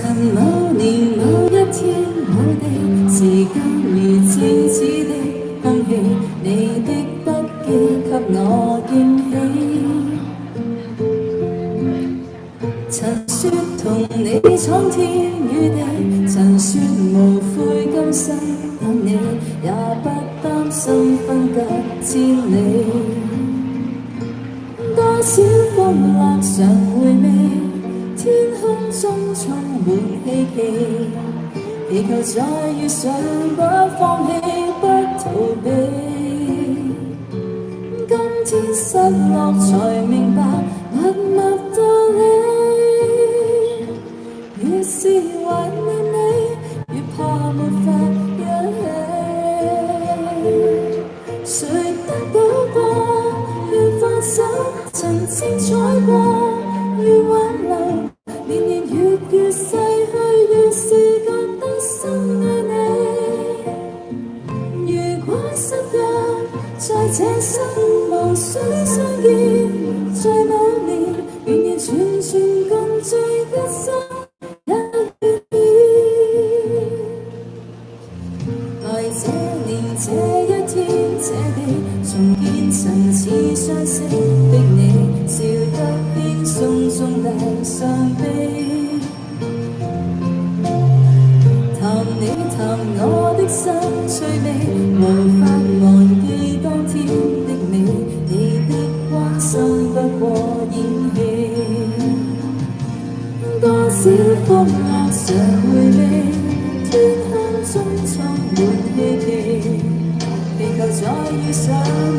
曾某年某一天某地，時間如靜止的空氣，你的筆記給我驚喜。曾說同你闖天與地，曾說無悔今生等你，也不擔心分隔千里。多少風浪常回味，天空中充滿希冀，祈求再遇上不放棄不逃避。今天失落才明白默默道理，越是懷念你，越怕沒法一起。誰得到過，願放手，曾精彩過，越挽留，年年月月逝去，越是覺得深愛你。如果失約，在這生無需相見，在某年，完完全全共聚一生，也願意。來這年這一天這地，重見曾似相識的你，笑得輕鬆中帶傷悲。談你談我的心趣味，無法忘記當天的美，你的關心不過演戲。多少風浪常回味，天空中充滿希冀，祈求再遇上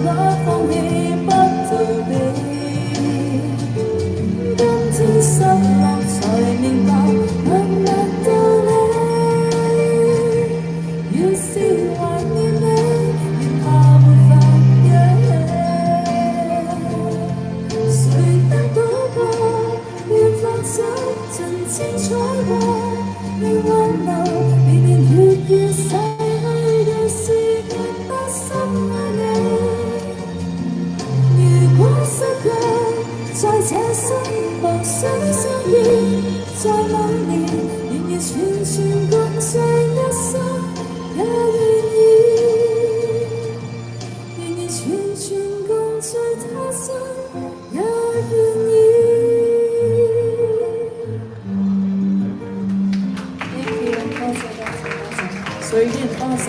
不放棄不逃避。今天失落才明白默默道理，越是懷念你，越怕沒法一起。誰得到過，願放手，曾精彩過，越挽留，年年月月逝去，越是覺得深愛你。如果失約，在這生無需相見，在某年，完完全全共聚一生，也願意。完完全全共聚他生，也願意。Thank you，多謝多謝多謝，隨緣放手。